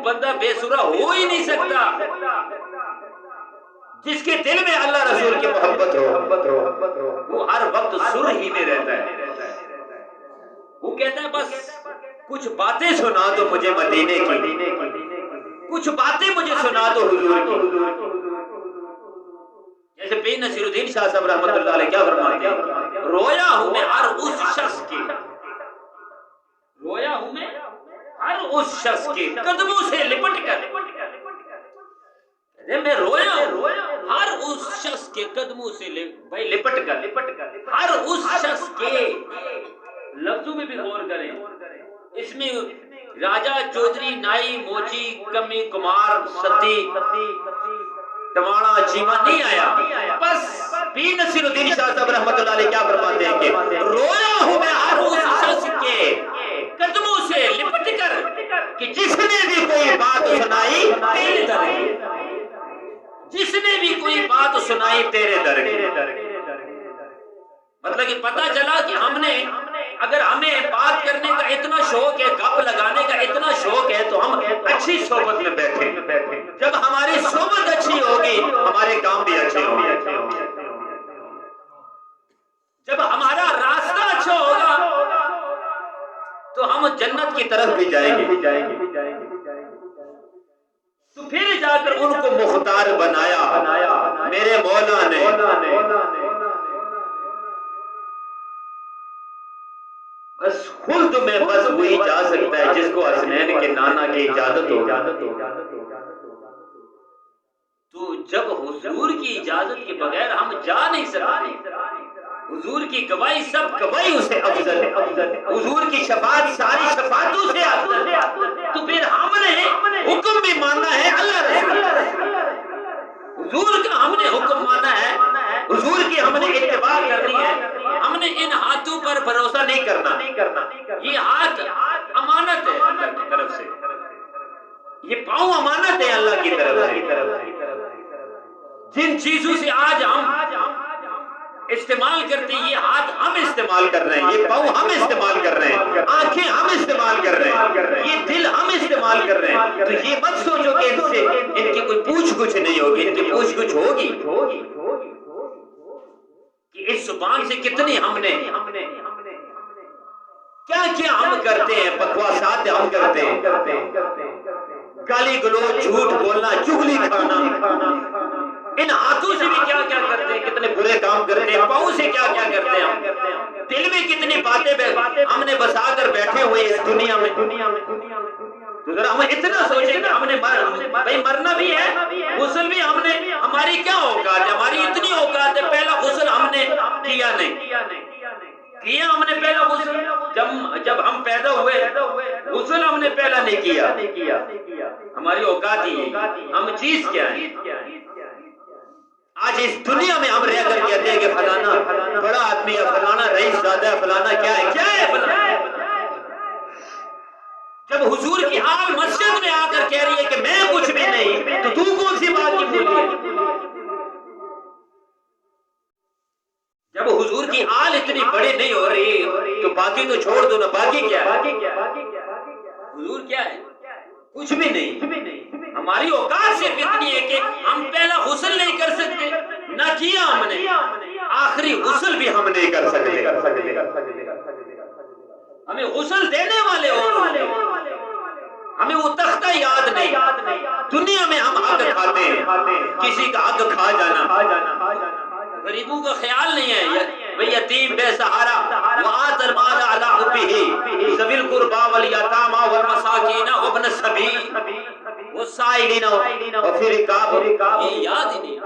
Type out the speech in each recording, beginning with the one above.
بندہ بے سرا ہو ہی نہیں سکتا جس کے دل میں اللہ رسول کی محبت ہو، وہ ہر وقت سر ہی میں رہتا ہے. وہ کہتا ہے بس کچھ باتیں سنا دو مجھے مدینے کی، کچھ باتیں مجھے سنا دو حضور کی. جیسے پیر نصیر الدین شاہ صاحب رحمۃ اللہ علیہ کیا فرماتے ہیں، رویا ہوں میں ہر اس شخص کی، رویا ہوں میں ہر اس شخص کے قدموں سے لپٹ کر، میں رویا ہوں ہر اس شخص کے قدموں سے بھائی لپٹ کر، ہر اس شخص کے لفظوں میں بھی غور کریں. اس میں راجا چودھری نائی موچی کمی کمار ستی ٹماڑا چیما نہیں آیا. بس پیر نصیر الدین شاہ صاحب رحمۃ اللہ علیہ کیا فرماتے ہیں کہ رویا ہوں میں ہر اس شخص کے قدموں سے لپٹ کر کہ جس نے بھی کوئی بات سنائی تیرے در کی، جس نے بھی کوئی بات سنائی تیرے در کی. مطلب کہ پتہ چلا کہ ہم نے اگر ہمیں بات کرنے کا اتنا شوق ہے، گپ لگانے کا اتنا شوق ہے تو ہم اچھی صحبت میں بیٹھیں. جب ہماری صحبت اچھی ہوگی ہمارے کام بھی اچھے ہوں گے. جب ہمارا راستہ اچھا ہوگا تو ہم جنت کی طرف بھی جائیں گے. تو پھر جا کر ان کو مختار بنایا میرے مولا نے. بس خلد میں بس وہی جا سکتا ہے جس کو حسنین کے نانا کی اجازت ہو. تو جب حضور کی اجازت کے بغیر ہم جا نہیں سکتے، حضور کی گواہی سب گواہی اسے افضل ہے، حضور کی شفاعت ساری شفاعتوں سے افضل ہے. تو پھر ہم نے حکم بھی ماننا ہے اللہ رسول، حضور کا ہم نے حکم مانا ہے، حضور کی ہم نے اتباع کرنی ہے. ہم نے ان ہاتھوں پر بھروسہ نہیں کرنا. یہ ہاتھ امانت ہے اللہ کی طرف سے، یہ پاؤں امانت ہے اللہ کی طرف سے. جن چیزوں سے آج ہم استعمال کرتے ہیں، یہ ہاتھ ہم استعمال کر رہے ہیں، یہ پاؤں ہم استعمال کر رہے ہیں، آنکھیں ہم استعمال کر رہے ہیں، یہ دل ہم استعمال کر رہے ہیں. تو یہ مت سوچو کہ ان سے ان کی کوئی پوچھ گچھ نہیں ہوگی، ان کی پوچھ گچھ ہوگی کہ اس زبان سے کتنی ہم نے کیا کیا ہم کرتے ہیں، بکواسات ہم کرتے ہیں، گالی گلوچ جھوٹ بولنا چغلی کھانا. ان ہاتھوں سے بھی کیا کیا کرتے ہیں، کتنے برے کام کرتے ہیں، پاؤں سے کیا کیا کرتے ہیں ہم، دل میں کتنی باتیں ہم نے بسا کر بیٹھے ہوئے اس دنیا میں. تو ذرا ہم اتنا سوچیں کہ ہم نے بھائی مرنا بھی ہے، غسل بھی ہم نے، ہماری کیا اوقات ہے، ہماری اتنی اوقات ہے پہلا غسل ہم نے کیا نہیں کیا، ہم نے پہلا غسل جب ہم پیدا ہوئے غسل ہم نے پہلا نہیں کیا. ہماری اوقات ہی ہم چیز کیا ہے. آج اس دنیا میں ہم رہ کر کہتے ہیں کہ فلانا بڑا آدمی ہے، فلانا رئیس زادہ ہے، فلانا کیا ہے فلانا. جب حضور کی آل مسجد میں آ کر کہہ رہی ہے کہ میں کچھ بھی نہیں، تو تو کون سی بات کی بولی ہے. جب حضور کی آل اتنی بڑی نہیں ہو رہی تو باقی تو چھوڑ دو نا، باقی کیا ہے، حضور کیا ہے، کچھ بھی نہیں. ہماری اوقات صرف اتنی ہے کہ ہم پہلا غسل نہیں کر سکتے، نہ کیا ہم نے، آخری غسل بھی ہم نہیں کر سکتے. ہمیں غسل دینے والے اور ہمیں وہ تختہ یاد نہیں. دنیا میں ہم حق کھاتے ہیں، کسی کا حق کھا جانا، غریبوں کا خیال نہیں ہے، بھئی یتیم بے سہارا وآت المال علی حبہ ذوی القربى والیتامى والمساکین وابن السبیل والسائلین وفی الرقاب. یہ یاد ہی نہیں.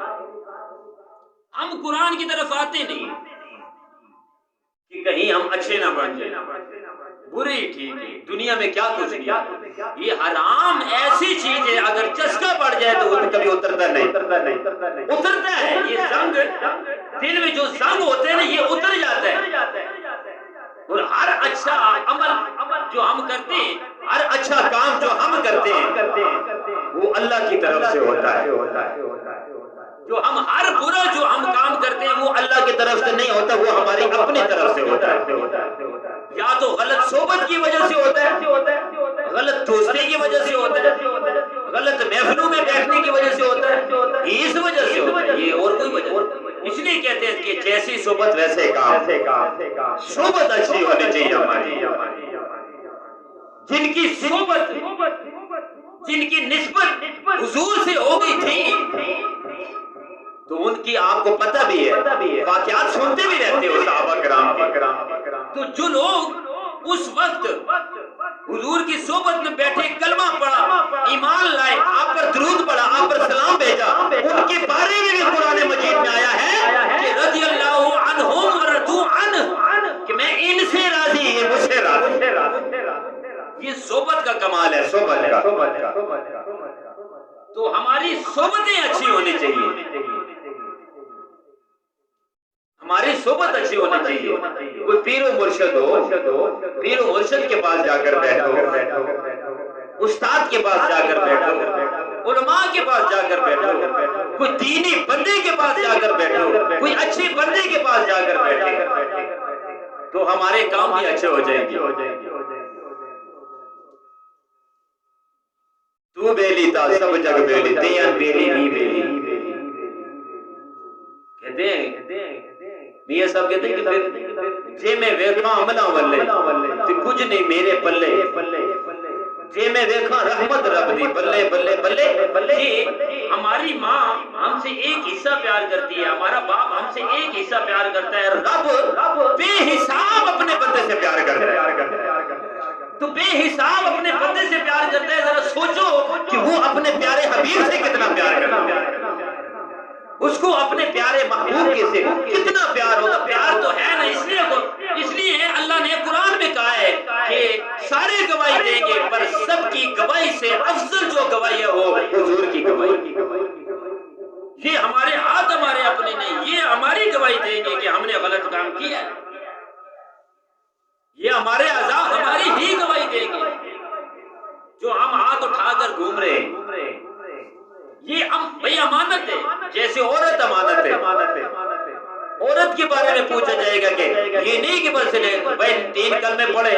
ہم قرآن کی طرف آتے نہیں کہ کہیں ہم اچھے نہ بن جائیں، برے ہی ٹھیک ہے. دنیا میں کیا کچھ نہیں. یہ حرام ایسی چیز ہے اگر چسکا پڑ جائے تو وہ کبھی اترتا اترتا ہے. یہ زنگ دل میں جو زنگ ہوتے ہیں نا، یہ اتر جاتا ہے. اور ہر اچھا عمل جو ہم کرتے ہیں، ہر اچھا کام جو ہم کرتے ہیں وہ اللہ کی طرف سے ہوتا ہے. جو ہم ہر برا جو ہم کام کرتے ہیں وہ اللہ کی طرف سے نہیں ہوتا، وہ ہماری اپنی طرف سے ہوتا ہے. یا تو غلط صحبت کی وجہ سے ہوتا ہے، غلط دوستی کی وجہ سے ہوتا ہے، غلط محفلوں میں بیٹھنے کی وجہ سے ہوتا ہے، اس وجہ سے ہوتا ہے، یہ اور کوئی وجہ نہیں۔ اس لیے کہتے ہیں کہ جیسی صحبت ویسے کام، صحبت اچھی ہونی چاہیے ہماری، جن کی صحبت، جن کی نسبت حضور سے ہو گئی تھی تو ان کی آپ کو پتہ بھی ہے، واقعات سنتے بھی رہتے ہو صحابہ کرام۔ تو جو لوگ اس وقت حضور کی صحبت میں بیٹھے کلمہ پڑھا، ایمان لائے، آپ پر درود پڑھا، آپ پر سلام بھیجا، ان کے بارے میں بھی قرآن مجید میں آیا ہے کہ رضی اللہ عنہم ورضوا عنہ، کہ میں ان سے راضی، یہ مجھ سے راضی۔ یہ صحبت کا کمال ہے، صحبت کا۔ تو ہماری صحبتیں اچھی ہونی چاہیے، ہماری صحبت اچھی ہونی چاہیے۔ کوئی پیر و مرشد ہو، پیر و مرشد کے پاس جا کر بیٹھو، استاد کے پاس جا کر بیٹھو، علماء کے پاس جا کر بیٹھو، کوئی دینی بندے کے پاس جا کر بیٹھو، کوئی اچھے بندے کے پاس جا کر بیٹھو تو ہمارے کام بھی اچھے ہو جائیں گے۔ تو بیلی تا سب جگ بیلی، تیان بیلی ہی بیلی۔ کہتے ہیں میاں صاحب کہتے ہیں کہ پھر جے میں ویکھاں عملہ والے تو کچھ نہیں میرے پلے، جے میں ویکھاں رحمت رب دی بلے بلے بلے بلے۔ ہماری ماں ہم سے ایک حصہ پیار کرتی ہے، ہمارا باپ ہم سے ایک حصہ پیار کرتا ہے، رب بے حساب اپنے بندے سے پیار کرتا ہے۔ تو بے حساب اپنے بندے سے پیار کرتا ہے، ذرا سوچو کہ وہ اپنے پیارے حبیب سے کتنا پیار کرتا ہے، اس کو اپنے پیارے محبوب کے سے کتنا پیار ہوگا۔ پیار تو ہے نا، اس لیے اللہ نے قرآن میں کہا ہے کہ سارے گواہی دیں گے پر سب کی گواہی سے افضل جو گواہی ہے وہ حضور کی گواہی۔ یہ ہمارے ہاتھ ہمارے اپنے نہیں، یہ ہماری گواہی دیں گے کہ ہم نے غلط کام کیا ہے، یہ ہمارے اعضاء ہماری ہی گواہی دیں گے۔ جو ہم ہاتھ اٹھا کر گھوم رہے ہیں یہ بھئی امانت ہے، جیسے عورت امانت ہے۔ عورت کے بارے میں پوچھا جائے گا کہ یہ نہیں کہ بس بھائی 3 کلمے پڑھے،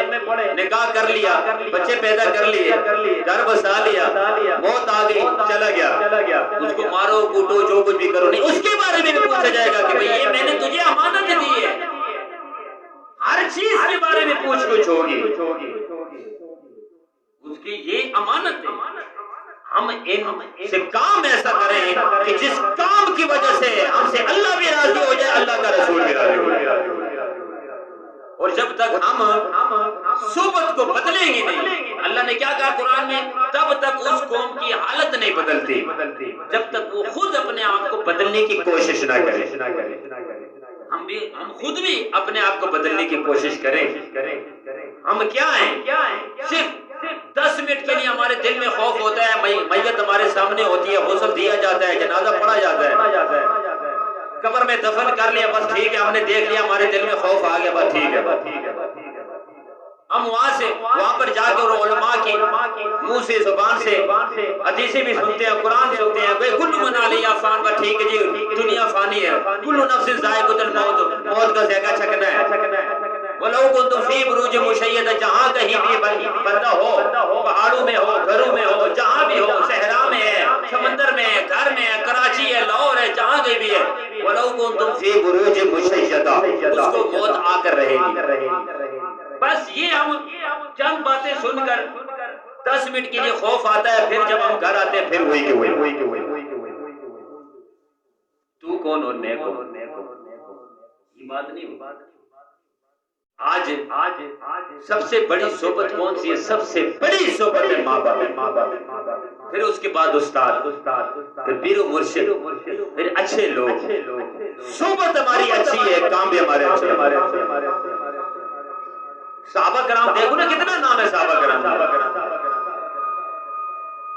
نکاح کر لیا، بچے پیدا کر لیے، گھر بسا لیا، موت آ گئی، چلا گیا، اس کو مارو کوٹو جو کچھ بھی کرو نہیں۔ اس کے بارے میں بھی پوچھا جائے گا کہ بھئی یہ میں نے تجھے امانت دی ہے، ہر چیز کے بارے میں پوچھ گچھ ہوگی، اس کی یہ امانت ہے۔ ہم ان سے کام ایسا کریں کہ جس کام کی وجہ سے ہم سے اللہ بھی راضی ہو جائے، اللہ کا رسول بھی راضی ہو جائے۔ اور جب تک ہم صحبت کو بدلیں گے نہیں، اللہ نے کیا کہا قرآن میں، تب تک اس قوم کی حالت نہیں بدلتی جب تک وہ خود اپنے آپ کو بدلنے کی کوشش نہ کرے۔ ہم خود بھی اپنے آپ کو بدلنے کی کوشش کریں۔ ہم کیا ہیں؟ صرف 10 منٹ کے لیے ہمارے دل میں خوف ہوتا ہے، میت ہمارے سامنے ہوتی ہے، غسل دیا جاتا ہے، جنازہ پڑھا جاتا ہے، قبر میں دفن کر لیا، بس ٹھیک ہے، ہم نے دیکھ لیا، ہمارے دل میں خوف آ گیا، بس ٹھیک ہے۔ ہم وہاں پر جا کے علماء کے منہ سے زبان سے حدیثیں بھی سنتے ہیں، قرآن سنتے ہیں، کل من علیہا فان، بس ٹھیک ہے جی دنیا فانی ہے، کل نفس ذائقۃ الموت، موت کا ذائقہ چکھنا ہے۔ وَلَوْ كُنْتُمْ فِي بُرُوجٍ مُشَيَّدَةٍ، جہاں کہیں بھی بندہ ہو، پہاڑوں میں ہو، گھروں میں ہو، جہاں بھی ہو، صحرا میں ہے، سمندر میں ہے، گھر میں ہے، کراچی ہے، لاہور ہے، جہاں کہیں بھی ہے، وَلَوْ كُنْتُمْ فِي بُرُوجٍ مُشَيَّدَةٍ، اس کو موت آ کر رہے گی۔ بس یہ ہم چند باتیں سن کر 10 منٹ کے لیے خوف آتا ہے، پھر جب ہم گھر آتے ہیں پھر وہی کہ وہی تو کون اور میں کون، یہ بات نہیں ہوتی۔ آج سب سے بڑی صحبت کون سی ہے؟ سب سے بڑی صحبت ہے ماں باپ، پھر اس کے بعد استاد، پھر پیر و مرشد، پھر اچھے لوگ۔ صحبت ہماری اچھی ہے، کام بھی ہمارے اچھے ہیں۔ صحابہ کرام دیکھو نا کتنا نام ہے صحابہ کرام۔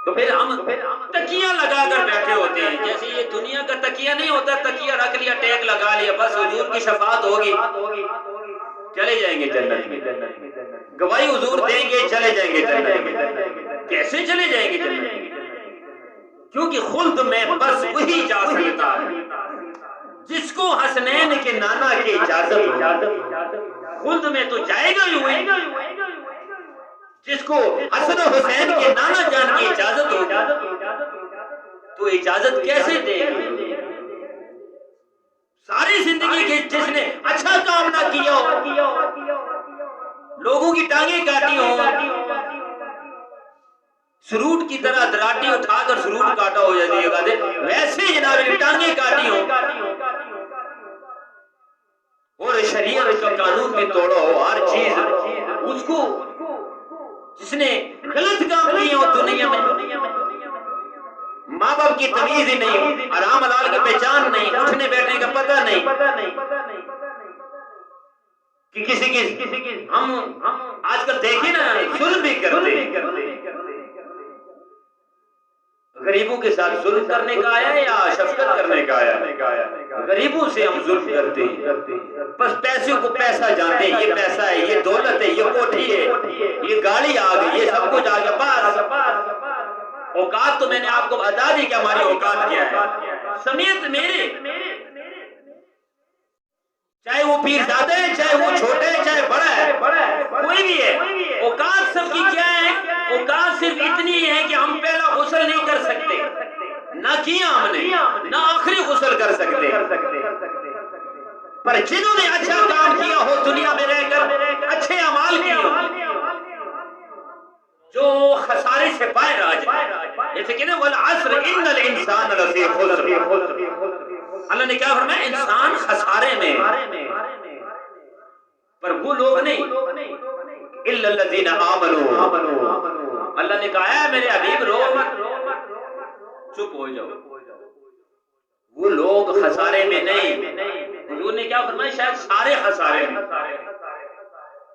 تو پھر ہم تکیہ لگا کر بیٹھے ہوتے ہیں، جیسے یہ دنیا کا تکیہ نہیں ہوتا، تکیہ رکھ لیا، ٹیک لگا لیا، بس حضور کی شفاعت ہوگی، چلے جائیں گے جنت میں، گواہی حضور دیں گے، چلے جائیں گے جنت میں۔ کیسے چلے جائیں گے جنت میں؟ کیونکہ خلد میں بس وہی جا سکتا ہے جس کو حسنین کے نانا کی اجازت ہو۔ خلد میں تو جائے گا ہی وہی جس کو حسن و حسین کے نانا جان کی اجازت ہو، اجازت کیسے دیں گے؟ ساری زندگی کے جس نے اچھا کام نہ کیا ہو، لوگوں کی ٹانگیں کاٹی ہو، سروٹ کی طرح دراٹی اٹھا کر سروٹ کاٹا ہو جاتی ہے، ویسے جناب ٹانگیں کاٹی ہو اور شریعت کا قانون بھی توڑا ہو، ہر چیز اس کو جس نے غلط کام کیے ہو دنیا میں، ماں باپ کی تمیز ہی نہیں، حرام حلال کا پہچان نہیں، اٹھنے بیٹھنے کا پتہ نہیں، کہ کسی کی ہم آج کل دیکھیں نا ظلم بھی کرتے، غریبوں کے ساتھ ظلم کرنے کا آیا یا شفقت کرنے کا آیا؟ غریبوں سے ہم ظلم کرتے ہیں، بس پیسوں کو پیسہ جانتے ہیں، یہ پیسہ ہے، یہ دولت ہے، یہ کوٹھی ہے، یہ گاڑی آ گئی، یہ سب کچھ آ گیا، بس اوقات تو میں نے آپ کو بتا دی کہ ہماری اوقات کیا ہے، سمیت میرے، چاہے وہ پیر زادہ ہے، چاہے وہ چھوٹے ہے، چاہے بڑا ہے، کوئی بھی ہے، اوقات سب کی کیا ہے؟ اوقات صرف اتنی ہے کہ ہم پہلا غسل نہیں کر سکتے، نہ کیا ہم نے، نہ آخری غسل کر سکتے، پر جنہوں نے اچھا کام کیا ہو دنیا میں رہ کر، اچھے اعمال کیے ہو، جو خسارے سے باہر آ جائے، جیسے کہ نا والعصر ان الانسان لفی خسر، اللہ نے کیا فرمایا؟ انسان خسارے میں، پر وہ لوگ نہیں، الا الذین آمنوا، اللہ نے کہا ہے میرے حبیب رو مت، چپ ہو جاؤ، وہ لوگ خسارے میں نہیں، حضور نے کیا فرمایا؟ شاید سارے خسارے میں،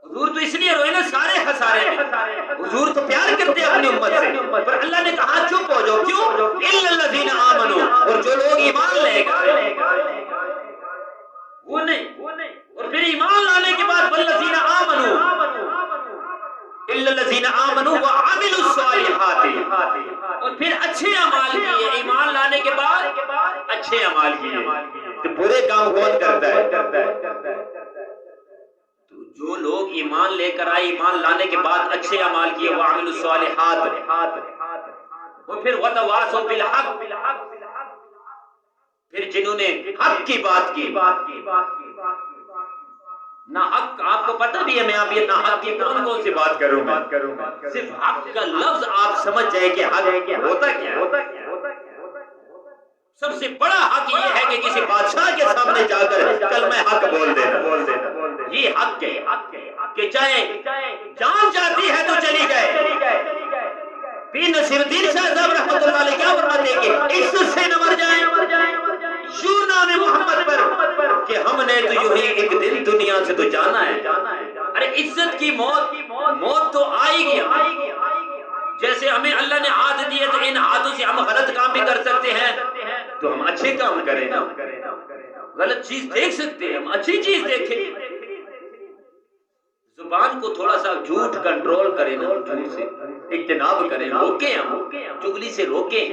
حضور تو اس لیے روئے نا سارے خسارے میں، حضور تو پیار کرتے اپنی امت سے، پر اللہ نے کہا چپ ہو جاؤ، کیوں؟ الا الذین آمنوا، اور جو لوگ ایمان لے گا وہ نہیں، اور پھر ایمان لانے کے بعد والذین آمنوا الا الذین آمنوا وعملوا الصالحات، اور پھر اچھے اعمال کیے، ایمان لانے کے بعد اچھے اعمال کیے، تو برے کام کون کرتا ہے؟ جو لوگ ایمان لے کر آئے، ایمان لانے کے بعد اچھے اعمال کیے، وعملوا الصالحات، اور پھر وتواصوا بالحق، پھر جنہوں نے حق کی بات کی، نہ حق آپ کو پتہ بھی ہے، میں اب یہ نہ حق کی کون کون سی بات کروں گا، صرف حق کا لفظ آپ سمجھ جائے کہ حق ہوتا کیا ہے۔ سب سے بڑا حق یہ ہے کہ کسی بادشاہ کے سامنے جا کر کلمہ حق بول دینا، یہ حق ہے کہ چاہے جان جاتی ہے تو چلی جائے۔ پیر نصیر الدین شاہ صاحب رحمۃ اللہ علیہ کیا فرماتے ہیں کہ عزت سے نہ مر جائیں، یوں نام محمد پر کہ ہم نے تو یوں ہی ایک دن دنیا سے تو جانا ہے۔ ارے عزت کی موت تو آئے گی، جیسے ہمیں اللہ نے ہاتھ دیے تو ان ہاتھوں سے ہم غلط کام بھی کر سکتے ہیں، تو ہم اچھے کام کریں نا، غلط چیز دیکھ سکتے ہیں، ہم اچھی چیز دیکھیں، زبان کو تھوڑا سا جھوٹ کنٹرول کریں نا، جھوٹ سے اجتناب کریں، روکیں، ہم چغلی سے روکیں،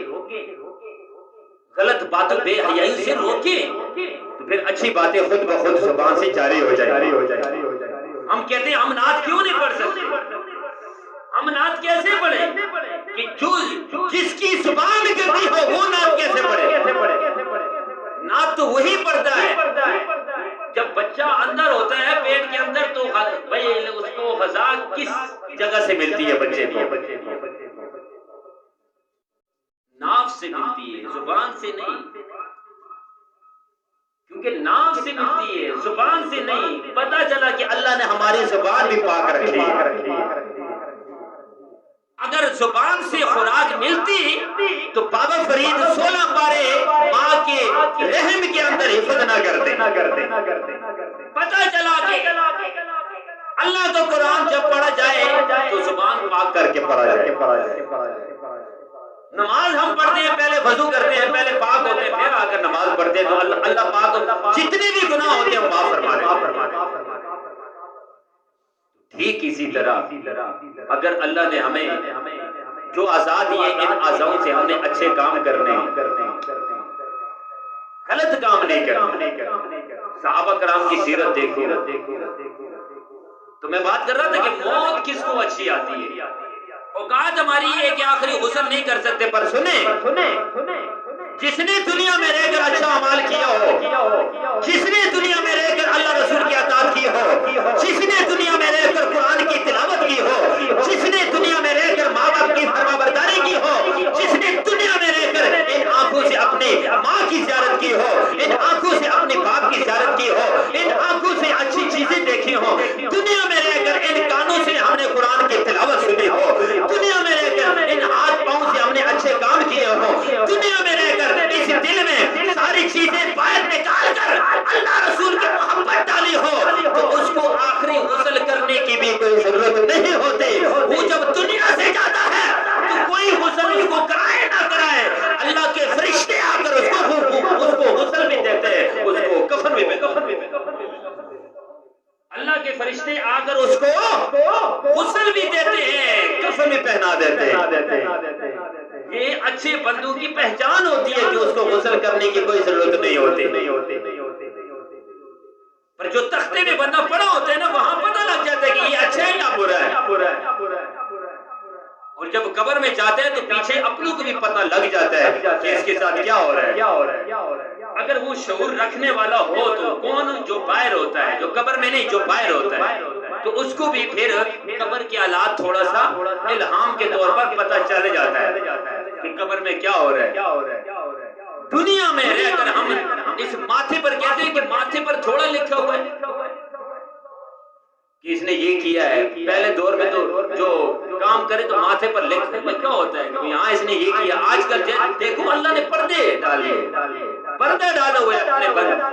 غلط باتوں بے حیائی سے روکیں، تو پھر اچھی باتیں خود بخود زبان سے جاری ہو جائیں۔ ہم کہتے ہیں ہم نعت کیوں نہیں پڑھ سکتے؟ ہم نعت کیسے پڑھیں کہ جس کی زبان گندی ہو وہ نعت کیسے پڑھے؟ نعت تو وہی پڑھتا ہے جب بچہ اندر ہوتا ہے پیٹ کے اندر، تو بھائی اس کو غذا کس جگہ سے ملتی ہے؟ بچے کو ناف سے ملتی ہے، زبان سے نہیں، کیونکہ ناف سے ملتی ہے، زبان سے نہیں۔ پتہ چلا کہ اللہ نے ہماری زبان بھی پاک رکھی ہے۔ اگر زبان سے خوراک ملتی تو بابا فرید 16 پارے ماں کے رحم کے اندر حفظ نہ کرتے۔ پتہ چلا کہ اللہ کا قرآن جب پڑھا جائے تو زبان پاک کر کے پڑھا جائے۔ نماز ہم پڑھتے ہیں، پہلے وضو کرتے ہیں، پہلے پاک ہوتے ہیں، پھر آ کر نماز پڑھتے ہیں، تو اللہ پاک جتنے بھی گناہ ہوتے ہیں معاف فرما دیتا ہے۔ ٹھیک اسی طرح اگر اللہ نے ہمیں جو آزاد دیے، ان آزادوں سے ہم نے اچھے کام کرنے، غلط کام نہیں کرنے۔ صحابہ کرام کی سیرت دیکھو، تو میں بات کر رہا تھا کہ موت کس کو اچھی آتی ہے۔ اوقات ہماری یہ ہے کہ آخری غسل نہیں کر سکتے، پر سنیں کے فرشتے آ کر اس کو غسل بھی دیتے ہیں، کفن بھی پہنا دیتے ہیں۔ یہ اچھے بندوں کی پہچان ہوتی ہے کہ اس کو غسل کرنے کی کوئی ضرورت نہیں ہوتی۔ پر جو تختے میں بندہ پڑا ہوتا ہے نا، وہاں پتہ لگ جاتا ہے کہ یہ اچھا ہے یا برا ہے۔ اور جب قبر میں جاتے ہیں تو پیچھے اپنوں کو بھی پتہ لگ جاتا ہے کہ اس کے ساتھ کیا ہو رہا ہے۔ اگر وہ شعور رکھنے والا ہو تو کون جو باہر ہوتا ہے، جو قبر میں نہیں جو باہر ہوتا ہے، تو اس کو بھی پھر قبر کے حالات تھوڑا سا الہام کے طور پر پتہ چل جاتا ہے کہ قبر میں کیا ہو رہا ہے۔ دنیا میں رہ کر ہم اس ماتھے پر کہتے ہیں کہ ماتھے پر تھوڑا لکھا ہوا ہے کہ اس نے یہ کیا ہے۔ پہلے دور میں تو جو کام کرے تو ماتھے پر لکھا ہوتا ہے کہ یہاں اس نے یہ کیا۔ آج کل دیکھو اللہ نے پردے ڈالے، پردہ ڈالا ہوا ہے،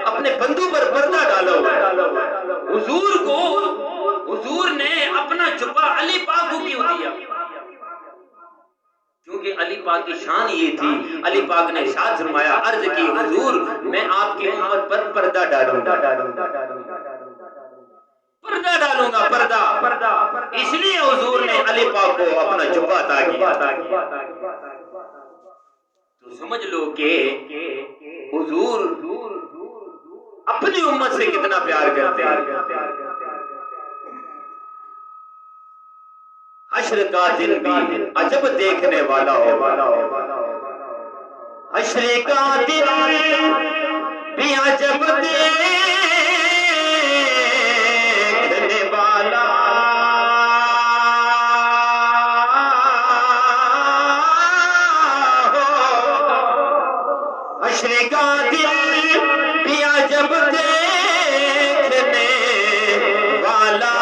اپنے بندوں پر پردہ ڈالا ہوا ہے۔ حضور نے اپنا جبہ علی پاک کو کیوں دیا؟ کیونکہ علی پاک کی شان یہ تھی۔ علی پاک نے ارشاد فرمایا، عرض کی حضور میں آپ کی امت پر پردہ ڈالوں گا، پردہ ڈالوں گا، پردہ۔ اس لیے حضور نے علی پاک کو اپنا جبہ عطا کیا۔ تو سمجھ لو کہ حضور اپنی امت سے کتنا پیار کرتے ہیں۔ حشر کا دن بھی عجب دیکھنے والا ہو، حشر کا دن بھی عجب دیکھنے والا ہو، حشر کا دن بھی عجب دیکھنے والا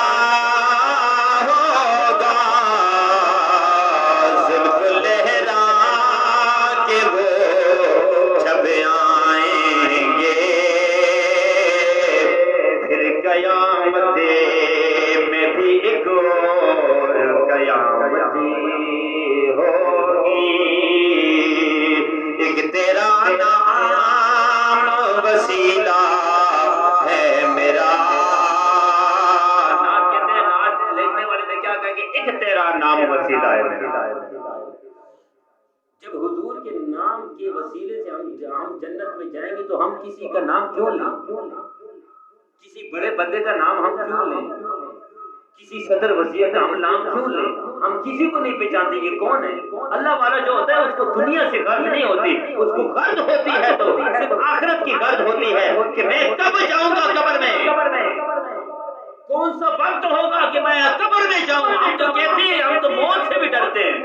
جب حضور کے نام کے وسیلے سے ہم جنت میں جائیں گے تو ہم کسی کا نام کیوں لیں؟ کسی بڑے بندے کا نام ہم کیوں لیں؟ کسی صدر وزیر کا ہم نام کیوں لیں؟ ہم کسی کو نہیں پہچانتے یہ کون ہے۔ اللہ والا جو ہوتا ہے اس کو دنیا سے غرض نہیں ہوتی، اس کو غرض ہوتی ہے تو صرف آخرت کی غرض ہوتی ہے کہ میں کب جاؤں گا قبر میں، کون سا وقت ہوگا کہ میں قبر میں جاؤں۔ ہم تو کہتے ہیں ہم تو موت سے بھی ڈرتے ہیں،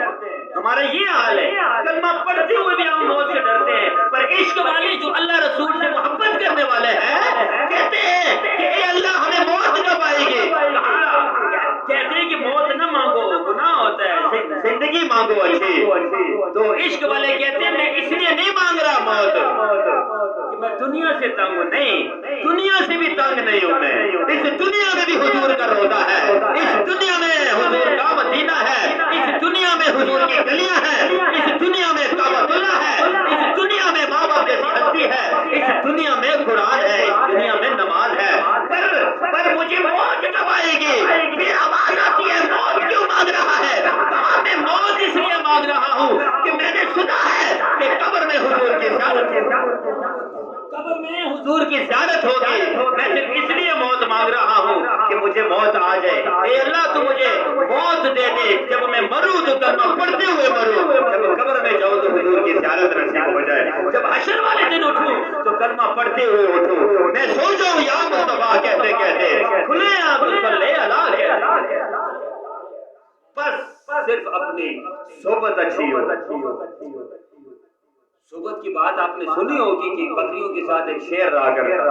ہمارا یہ حال ہے، کلمہ پڑھتے ہوئے بھی ہم موت سے ڈرتے ہیں۔ پر عشق والے جو اللہ رسول سے محبت کرنے والے ہیں کہتے ہیں کہ اے اللہ ہمیں موت کب آئے گی؟ کہتے ہیں کہ موت نہ مانگو، گناہ ہوتا ہے، زندگی مانگو اچھی۔ تو عشق والے کہتے ہیں میں اس لیے نہیں مانگ رہا موت کہ میں دنیا سے تنگ ہوں، نہیں، دنیا سے بھی تنگ نہیں ہوں میں۔ اس دنیا میں بھی حضور کا روضہ ہے، اس دنیا میں حضور کا مدینہ ہے، اس دنیا میں حضور کی گلیاں ہیں، اس دنیا میں کعبۃ اللہ ہے، اس دنیا میں ماں باپ جیسی ہستی ہے، اس دنیا میں قرآن ہے، اس دنیا میں نماز ہے۔ پر مجھے موت کب آئے گی؟ پھر آواز آتی ہے موت کیوں مانگ رہا ہے؟ کہاں میں موت اس لیے مانگ رہا ہوں کہ میں نے سنا ہے کہ قبر میں حضور کی زیارت قبر میں حضور کی زیارت ہوگی۔ میں صرف اس لیے موت مانگ رہا ہوں کہ مجھے موت آ جائے۔ اے اللہ تو مجھے موت دے دے، جب میں مروں تو کلمہ پڑھتے ہوئے مروں، جب قبر میں جاؤں تو حضور کی زیارت نصیب ہو جائے، جب حشر والے دن اٹھوں تو کلمہ پڑھتے ہوئے اٹھوں، میں سو جاؤں یا مصطفیٰ کہتے کہتے کھلے آپ صلی اللہ بس صرف اپنی صحبت اچھی ہو۔ صحبت کی بات آپ نے سنی ہوگی کہ بکریوں کے ساتھ ایک شیر رہا کرتا،